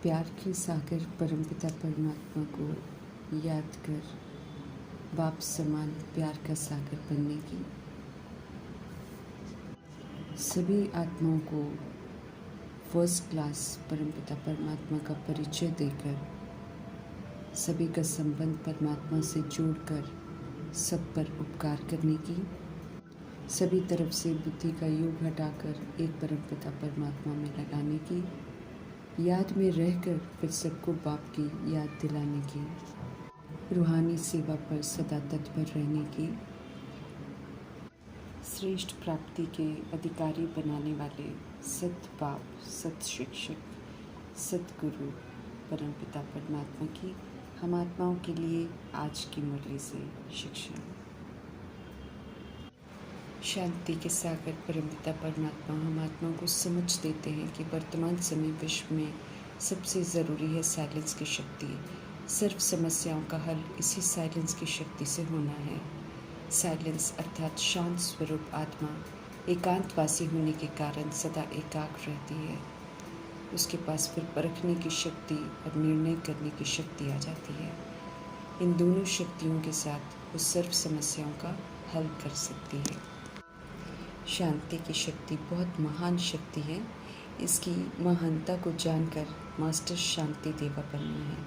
प्यार के सागर परमपिता परमात्मा को याद कर बाप समान प्यार का सागर बनने की, सभी आत्माओं को फर्स्ट क्लास परमपिता परमात्मा का परिचय देकर, सभी का संबंध परमात्मा से जोड़कर सब पर उपकार करने की, सभी तरफ से बुद्धि का योग हटाकर एक परमपिता परमात्मा में लगाने की, याद में रहकर फिर सबको बाप की याद दिलाने की, रूहानी सेवा पर सदा तत्पर रहने की, श्रेष्ठ प्राप्ति के अधिकारी बनाने वाले सत बाप, सत शिक्षक, सतगुरु परमपिता परमात्मा की हम आत्माओं के लिए आज की मुरली से शिक्षा। शांति के सागर परमपिता परमात्मा हम आत्माओं को समझ देते हैं कि वर्तमान समय विश्व में सबसे ज़रूरी है साइलेंस की शक्ति। सर्व समस्याओं का हल इसी साइलेंस की शक्ति से होना है। साइलेंस अर्थात शांत स्वरूप आत्मा एकांतवासी होने के कारण सदा एकाग्र रहती है। उसके पास फिर परखने की शक्ति और निर्णय करने की शक्ति आ जाती है। इन दोनों शक्तियों के साथ वो सर्व समस्याओं का हल कर सकती है। शांति की शक्ति बहुत महान शक्ति है। इसकी महानता को जानकर मास्टर शांति देवा बनना है।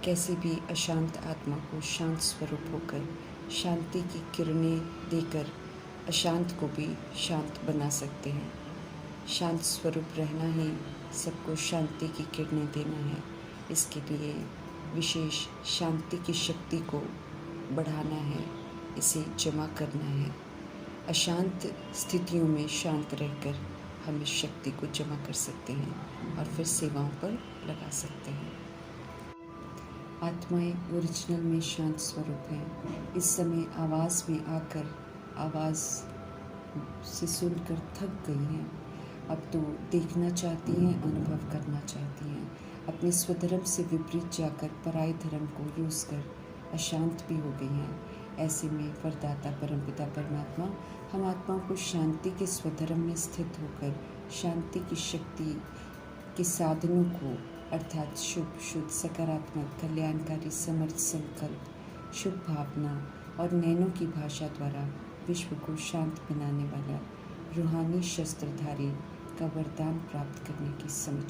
कैसी भी अशांत आत्मा को शांत स्वरूप होकर शांति की किरणें देकर अशांत को भी शांत बना सकते हैं। शांत स्वरूप रहना ही सबको शांति की किरणें देना है। इसके लिए विशेष शांति की शक्ति को बढ़ाना है, इसे जमा करना है। अशांत स्थितियों में शांत रहकर हम इस शक्ति को जमा कर सकते हैं और फिर सेवाओं पर लगा सकते हैं। आत्माएं ओरिजिनल में शांत स्वरूप हैं। इस समय आवाज़ में आकर आवाज़ से सुनकर थक गई हैं। अब तो देखना चाहती हैं, अनुभव करना चाहती हैं। अपने स्वधर्म से विपरीत जाकर पराय धर्म को यूज़ कर अशांत भी हो गई हैं। ऐसे में वरदाता परमपिता परमात्मा हम आत्माओं को शांति के स्वधर्म में स्थित होकर शांति की शक्ति के साधनों को अर्थात शुभ, शुद्ध, सकारात्मक, कल्याणकारी, समर्थ संकल्प, शुभ भावना और नैनों की भाषा द्वारा विश्व को शांत बनाने वाला रूहानी शस्त्रधारी का वरदान प्राप्त करने की समझ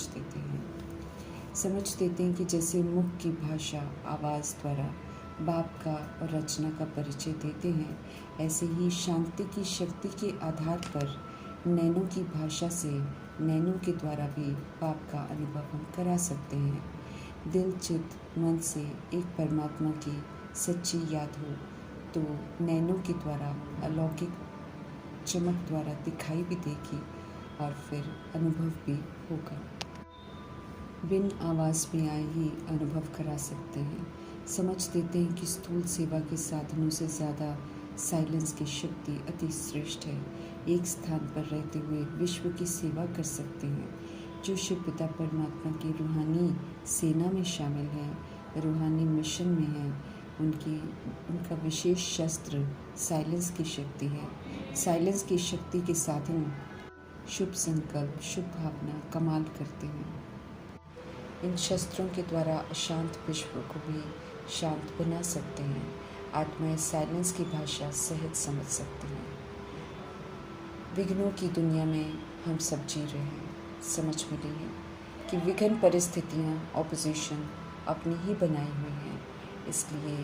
देते हैं कि जैसे मुख की भाषा आवाज़ द्वारा बाप का और रचना का परिचय देते हैं, ऐसे ही शांति की शक्ति के आधार पर नैनों की भाषा से नैनों के द्वारा भी बाप का अनुभव हम करा सकते हैं। दिल, चित्त, मन से एक परमात्मा की सच्ची याद हो तो नैनों के द्वारा अलौकिक चमक द्वारा दिखाई भी देगी और फिर अनुभव भी होगा। बिन आवाज़ में आए ही अनुभव करा सकते हैं। समझ देते हैं कि स्थूल सेवा के साधनों से ज़्यादा साइलेंस की शक्ति अति श्रेष्ठ है। एक स्थान पर रहते हुए विश्व की सेवा कर सकते हैं। जो शिव पिता परमात्मा की रूहानी सेना में शामिल हैं, रूहानी मिशन में हैं, उनका विशेष शस्त्र साइलेंस की शक्ति है। साइलेंस की शक्ति के साधन शुभ संकल्प, शुभ भावना कमाल करते हैं। इन शस्त्रों के द्वारा अशांत विश्व को भी शांत बना सकते हैं। आत्माएं साइलेंस की भाषा सहज समझ सकती हैं। विघ्नों की दुनिया में हम सब जी रहे हैं। समझ मिली है कि विघ्न परिस्थितियाँ, ऑपोजिशन अपनी ही बनाई हुई हैं। इसलिए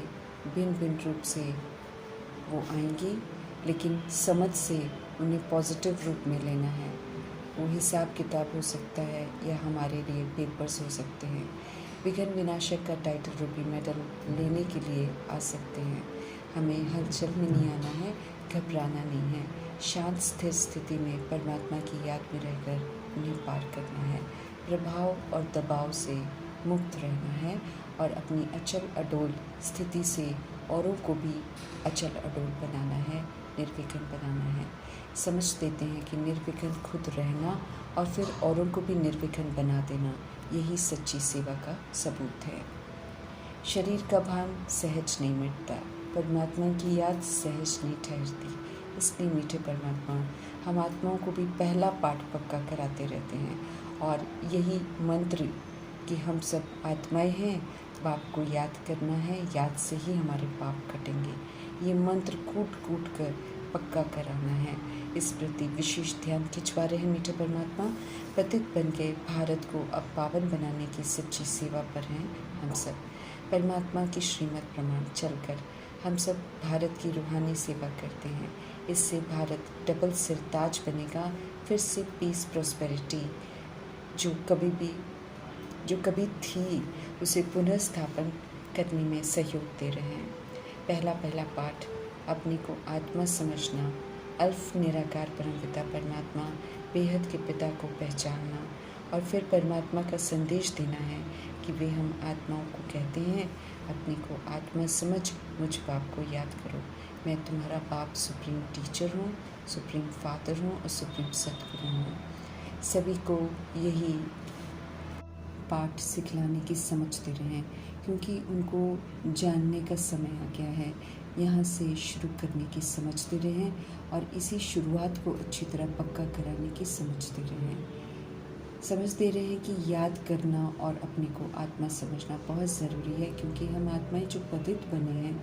भिन्न भिन्न रूप से वो आएंगी, लेकिन समझ से उन्हें पॉजिटिव रूप में लेना है। वो हिसाब किताब हो सकता है या हमारे लिए पेपर्स हो सकते हैं। विघ्न विनाशक का टाइटल रूपी मेडल लेने के लिए आ सकते हैं। हमें हलचल में नहीं आना है, घबराना नहीं है। शांत स्थिर स्थिति में परमात्मा की याद में रहकर उन्हें पार करना है। प्रभाव और दबाव से मुक्त रहना है और अपनी अचल अडोल स्थिति से औरों को भी अचल अडोल बनाना है, निर्विघ्न बनाना है। समझ देते हैं कि निर्विघ्न खुद रहना और फिर औरों को भी निर्विघ्न बना देना, यही सच्ची सेवा का सबूत है। शरीर का भान सहज नहीं मिटता, परमात्मा की याद सहज नहीं ठहरती। इसलिए मीठे परमात्मा हम आत्माओं को भी पहला पाठ पक्का कराते रहते हैं और यही मंत्र कि हम सब आत्माएं हैं, बाप को याद करना है, याद से ही हमारे पाप कटेंगे। ये मंत्र कूट कूट कर पक्का कराना है। इस प्रति विशेष ध्यान खिंचवा रहे हैं मीठे परमात्मा। पतित बन के भारत को अब पावन बनाने की सच्ची सेवा पर हैं हम सब। परमात्मा की श्रीमत प्रमाण चलकर हम सब भारत की रूहानी सेवा करते हैं। इससे भारत डबल सिरताज बनेगा। फिर से पीस प्रॉस्पेरिटी जो कभी थी उसे पुनः स्थापन करने में सहयोग दे रहे हैं। पहला पाठ, अपने को आत्मा समझना, अल्फ निराकार परमपिता परमात्मा बेहद के पिता को पहचानना, और फिर परमात्मा का संदेश देना है कि वे हम आत्माओं को कहते हैं, अपने को आत्मा समझ मुझ बाप को याद करो। मैं तुम्हारा बाप सुप्रीम टीचर हूँ, सुप्रीम फादर हूँ और सुप्रीम सतगुरु हूँ। सभी को यही पाठ सिखलाने की समझ दे रहे हैं, क्योंकि उनको जानने का समय आ गया है। यहाँ से शुरू करने की समझ दे रहे हैं और इसी शुरुआत को अच्छी तरह पक्का कराने की समझ दे रहे हैं। समझ दे रहे हैं कि याद करना और अपने को आत्मा समझना बहुत ज़रूरी है, क्योंकि हम आत्माएं जो पतित बने हैं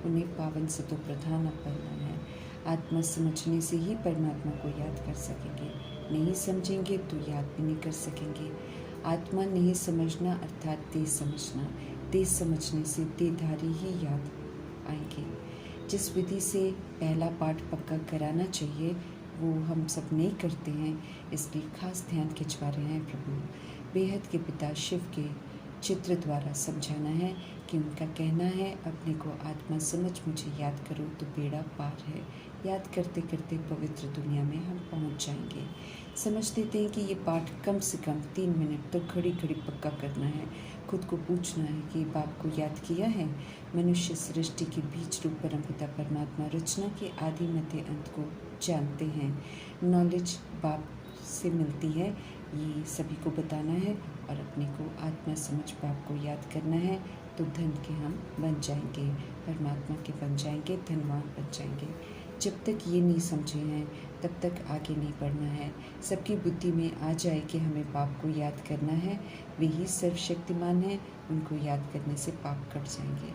उन्हें पावन से तो प्रधान बनना है। आत्मा समझने से ही परमात्मा को याद कर सकेंगे, नहीं समझेंगे तो याद भी नहीं कर सकेंगे। आत्मा नहीं समझना अर्थात देह समझना, देह समझने से देहधारी ही याद आएंगे। जिस विधि से पहला पाठ पक्का कराना चाहिए वो हम सब नहीं करते हैं, इसलिए खास ध्यान खिंचवा रहे हैं प्रभु। बेहद के पिता शिव के चित्र द्वारा समझाना है कि उनका कहना है, अपने को आत्मा समझ मुझे याद करो तो बेड़ा पार है। याद करते करते पवित्र दुनिया में हम पहुंच जाएंगे। समझ देते हैं कि ये पाठ कम से कम 3 मिनट तो खड़ी खड़ी पक्का करना है। खुद को पूछना है कि बाप को याद किया है। मनुष्य सृष्टि के बीज रूप परमपिता परमात्मा रचना के आदि मध्य अंत को जानते हैं। नॉलेज बाप से मिलती है, ये सभी को बताना है और अपने को आत्मा समझ बाप को याद करना है तो धन के हम बन जाएंगे, परमात्मा के बन जाएंगे, धनवान बन जाएंगे। जब तक ये नहीं समझे हैं तब तक आगे नहीं बढ़ना है। सबकी बुद्धि में आ जाए कि हमें बाप को याद करना है, वे ही सर्वशक्तिमान हैं, उनको याद करने से पाप कट जाएंगे।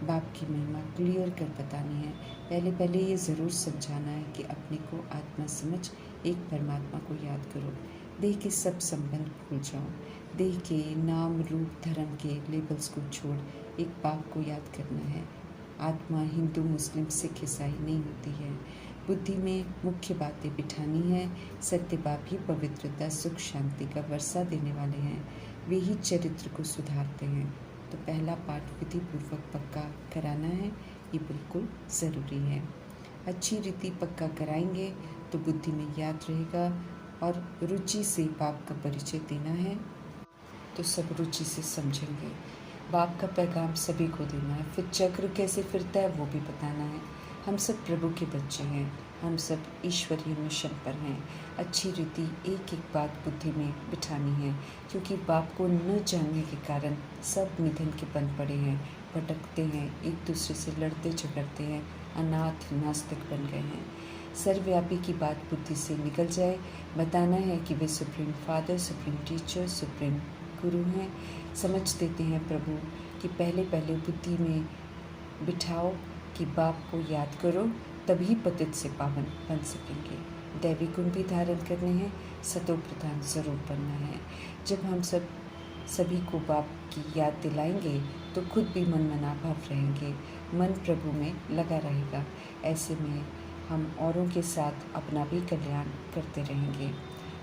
बाप की महिमा क्लियर कर बतानी है। पहले ये ज़रूर समझाना है कि अपने को आत्मा समझ एक परमात्मा को याद करो। देह के सब संबंध भूल जाओ, देह के नाम रूप धर्म के लेबल्स को छोड़ एक बाप को याद करना है। आत्मा हिंदू मुस्लिम सिख ईसाई नहीं होती है। बुद्धि में मुख्य बातें बिठानी है। सत्य बाप ही पवित्रता सुख शांति का वर्षा देने वाले हैं, वे ही चरित्र को सुधारते हैं। तो पहला पाठ विधि पूर्वक पक्का कराना है, ये बिल्कुल ज़रूरी है। अच्छी रीति पक्का कराएंगे तो बुद्धि में याद रहेगा और रुचि से बाप का परिचय देना है तो सब रुचि से समझेंगे। बाप का पैगाम सभी को देना है। फिर चक्र कैसे फिरता है वो भी बताना है। हम सब प्रभु के बच्चे हैं, हम सब ईश्वरीय मिशन पर हैं। अच्छी रीति एक एक बात बुद्धि में बिठानी है, क्योंकि बाप को न जानने के कारण सब निधन के बन पड़े हैं, भटकते हैं, एक दूसरे से लड़ते झगड़ते हैं, अनाथ नास्तिक बन गए हैं। सर्वव्यापी की बात बुद्धि से निकल जाए। बताना है कि वे supreme father, supreme teacher, supreme गुरु हैं। समझ देते हैं प्रभु कि पहले बुद्धि में बिठाओ कि बाप को याद करो, तभी पतित से पावन बन सकेंगे। दैवी गुण भी धारण करने हैं, सतो प्रधान जरूर बनना है। जब हम सभी को बाप की याद दिलाएंगे तो खुद भी मन मना भाव रहेंगे, मन प्रभु में लगा रहेगा। ऐसे में हम औरों के साथ अपना भी कल्याण करते रहेंगे।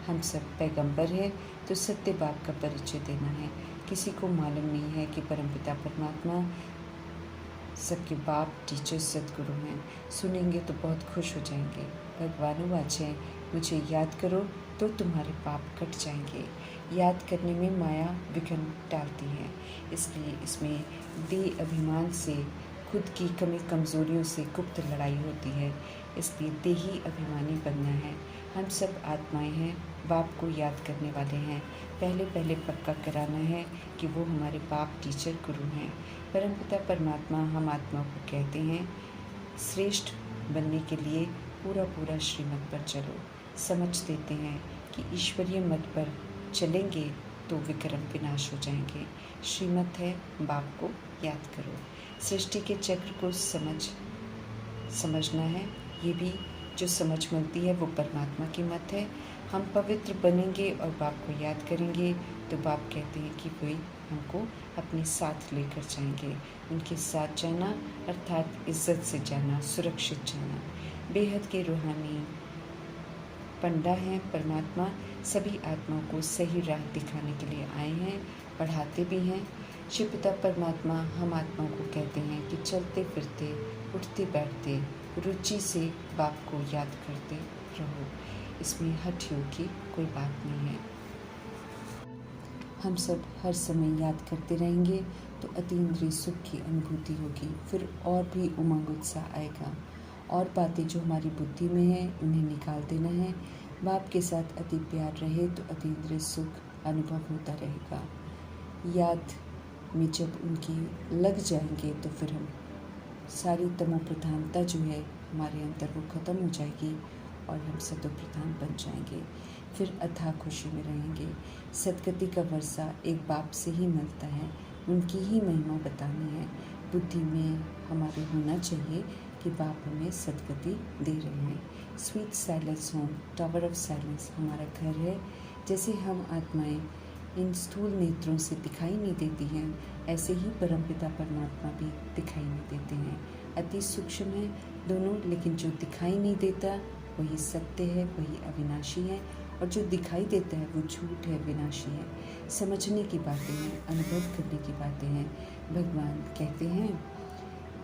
हम सब पैगंबर हैं तो सत्य बाप का परिचय देना है। किसी को मालूम नहीं है कि परमपिता परमात्मा सबके बाप टीचर सदगुरु हैं। सुनेंगे तो बहुत खुश हो जाएंगे। भगवानुवाच है, मुझे याद करो तो तुम्हारे पाप कट जाएंगे। याद करने में माया विघ्न डालती है, इसलिए इसमें देह अभिमान से, खुद की कमी कमज़ोरियों से गुप्त लड़ाई होती है। इसलिए देही अभिमानी बनना है। हम सब आत्माएं हैं, बाप को याद करने वाले हैं। पहले पक्का कराना है कि वो हमारे बाप टीचर गुरु हैं। परमपिता परमात्मा हम आत्मा को कहते हैं, श्रेष्ठ बनने के लिए पूरा श्रीमत पर चलो। समझ देते हैं कि ईश्वरीय मत पर चलेंगे तो विक्रम विनाश हो जाएंगे। श्रीमत है बाप को याद करो। सृष्टि के चक्र को समझना है। ये भी जो समझ मिलती है वो परमात्मा की मत है। हम पवित्र बनेंगे और बाप को याद करेंगे तो बाप कहते हैं कि कोई हमको अपने साथ लेकर जाएंगे। उनके साथ जाना अर्थात इज्जत से जाना, सुरक्षित जाना। बेहद के रूहानी पंडा हैं परमात्मा, सभी आत्माओं को सही राह दिखाने के लिए आए हैं, पढ़ाते भी हैं। शिव पिता परमात्मा हम आत्माओं को कहते हैं कि चलते फिरते, उठते बैठते रुचि से बाप को याद करते रहो। इसमें हठ योग की कोई बात नहीं है। हम सब हर समय याद करते रहेंगे तो अतीन्द्रिय सुख की अनुभूति होगी, फिर और भी उमंग उत्साह आएगा। और बातें जो हमारी बुद्धि में है उन्हें निकाल देना है। बाप के साथ अति प्यार रहे तो अतीन्द्रिय सुख अनुभव होता रहेगा। याद में जब उनकी लग जाएंगे तो फिर हम सारी तमो प्रधानता जो है हमारे अंदर वो ख़त्म हो जाएगी और हम सतो प्रधान बन जाएंगे। फिर अथाह खुशी में रहेंगे। सदगति का वर्षा एक बाप से ही मिलता है, उनकी ही महिमा बतानी है। बुद्धि में हमारे होना चाहिए कि बाप हमें सदगति दे रहे हैं। Sweet silence home, tower of silence हमारा घर है। जैसे हम आत्माएं इन स्थूल नेत्रों से दिखाई नहीं देती हैं, ऐसे ही परमपिता परमात्मा भी दिखाई नहीं देते हैं। अति सूक्ष्म है दोनों, लेकिन जो दिखाई नहीं देता वही सत्य है, वही अविनाशी है, और जो दिखाई देता है वो झूठ है, विनाशी है। समझने की बातें हैं, अनुभव करने की बातें हैं। भगवान कहते हैं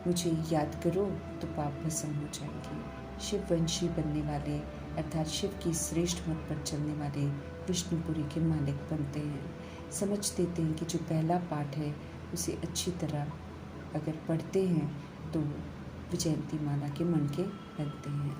मुझे याद करो तो पाप भस्म हो जाएंगे। शिववंशी बनने वाले अर्थात शिव की श्रेष्ठ मत पर चलने वाले विष्णुपुरी के मालिक बनते हैं। समझ देते हैं कि जो पहला पाठ है उसे अच्छी तरह अगर पढ़ते हैं तो विजयंती माला के मन के बनते हैं।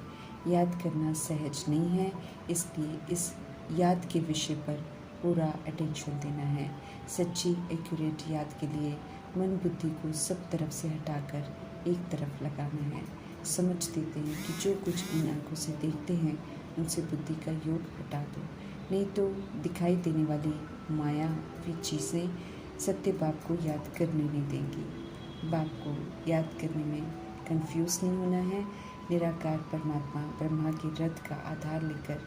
याद करना सहज नहीं है, इसलिए इस याद के विषय पर पूरा अटेंशन देना है। सच्ची एक्यूरेट याद के लिए मन बुद्धि को सब तरफ से हटाकर एक तरफ लगाना है। समझ देते हैं कि जो कुछ इन आंखों से देखते हैं उनसे बुद्धि का योग हटा दो, नहीं तो दिखाई देने वाली मायावी चीज़ें सत्य बाप को याद करने नहीं देंगी। बाप को याद करने में कंफ्यूज नहीं होना है। निराकार परमात्मा ब्रह्मा के रथ का आधार लेकर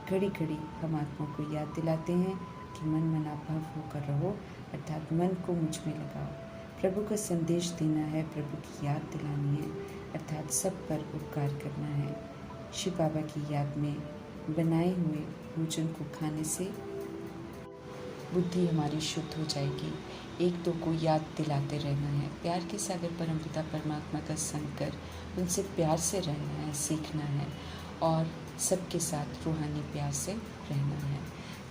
घड़ी घड़ी हम आत्मा को याद दिलाते हैं कि मन मनाभाव होकर रहो, अर्थात मन को मुझ में लगाओ। प्रभु का संदेश देना है, प्रभु की याद दिलानी है, अर्थात सब पर उपकार करना है। शिव बाबा की याद में बनाए हुए भोजन को खाने से बुद्धि हमारी शुद्ध हो जाएगी। एक दो को याद दिलाते रहना है। प्यार के सागर परमपिता परमात्मा का संग कर उनसे प्यार से रहना है, सीखना है और सबके साथ रूहानी प्यार से रहना है।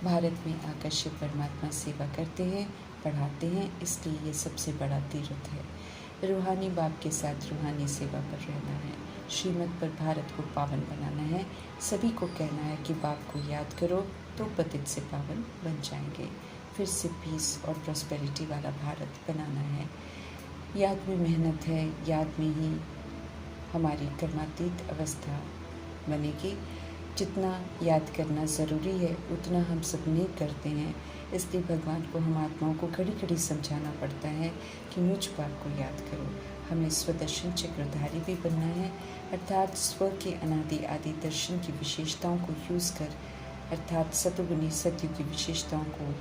भारत में आकर शिव परमात्मा सेवा करते हैं, पढ़ाते हैं, इसलिए ये सबसे बड़ा तीर्थ है। रूहानी बाप के साथ रूहानी सेवा पर रहना है। श्रीमत पर भारत को पावन बनाना है। सभी को कहना है कि बाप को याद करो तो पतित से पावन बन जाएंगे। फिर से पीस और प्रॉस्पेरिटी वाला भारत बनाना है। याद में मेहनत है, याद में ही हमारी कर्मातीत अवस्था बनेगी। जितना याद करना ज़रूरी है उतना हम सब नहीं करते हैं, इसलिए भगवान को हम आत्माओं को घड़ी घड़ी समझाना पड़ता है कि मुझ बाप को याद करो। हमें स्वदर्शन चक्रधारी भी बनना है, अर्थात स्व के अनादि आदि दर्शन की विशेषताओं को यूज़ कर, अर्थात सतुगुणी सत्य की विशेषताओं को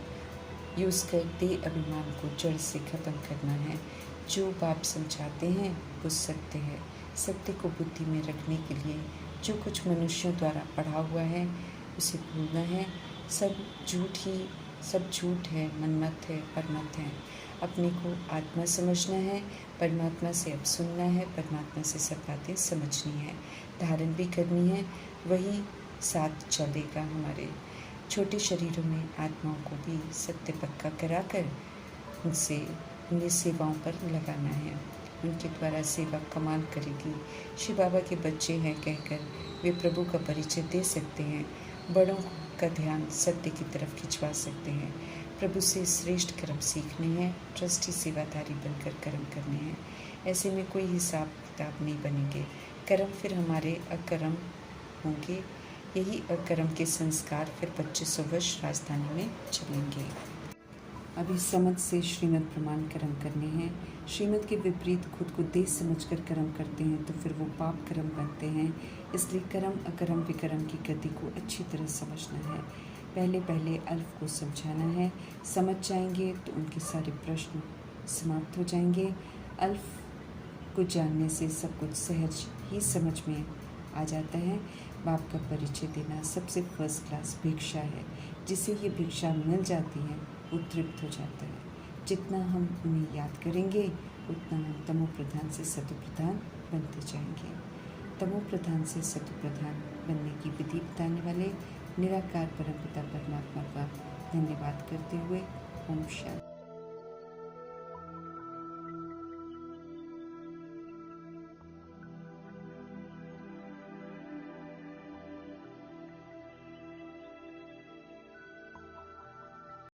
यूज़ कर देह अभिमान को जड़ से ख़त्म करना है। जो बाप समझाते हैं वो सत्य है। सत्य को बुद्धि में रखने के लिए जो कुछ मनुष्यों द्वारा पढ़ा हुआ है उसे भूलना है। सब झूठ है, मनमत है, परमत है। अपने को आत्मा समझना है, परमात्मा से अब सुनना है, परमात्मा से सब बातें समझनी है, धारण भी करनी है, वही साथ चलेगा। हमारे छोटे शरीरों में आत्माओं को भी सत्य पक्का कराकर उनसे उन्हें सेवाओं पर लगाना है। उनके द्वारा सेवा कमाल करेगी। शिव बाबा के बच्चे हैं कहकर वे प्रभु का परिचय दे सकते हैं। बड़ों का ध्यान सत्य की तरफ खिंचवा सकते हैं। प्रभु से श्रेष्ठ कर्म सीखने हैं, ट्रस्टी सेवादारी बनकर कर्म करने हैं। ऐसे में कोई हिसाब किताब नहीं बनेंगे। कर्म फिर हमारे अकर्म होंगे। यही अकर्म के संस्कार फिर 2500 वर्ष राजधानी में चलेंगे। अभी समझ से श्रीमद् प्रमाण कर्म करने हैं। श्रीमद् के विपरीत खुद को देश समझकर कर्म करते हैं तो फिर वो पाप कर्म बनते हैं। इसलिए कर्म अकर्म विकर्म की गति को अच्छी तरह समझना है। पहले अल्फ को समझाना है। समझ जाएंगे तो उनके सारे प्रश्न समाप्त हो जाएंगे। अल्फ को जानने से सब कुछ सहज ही समझ में आ जाता है। बाप का परिचय देना सबसे फर्स्ट क्लास भिक्षा है। जिसे ये भिक्षा मिल जाती है वो तृप्त हो जाता है। जितना हम उन्हें याद करेंगे उतना हम तमो प्रधान से सतो प्रधान बनते जाएंगे। तमो प्रधान से सतो प्रधान बनने की विधि बताने वाले निराकार परमपिता परमात्मा का धन्यवाद करते हुए ओम शांति।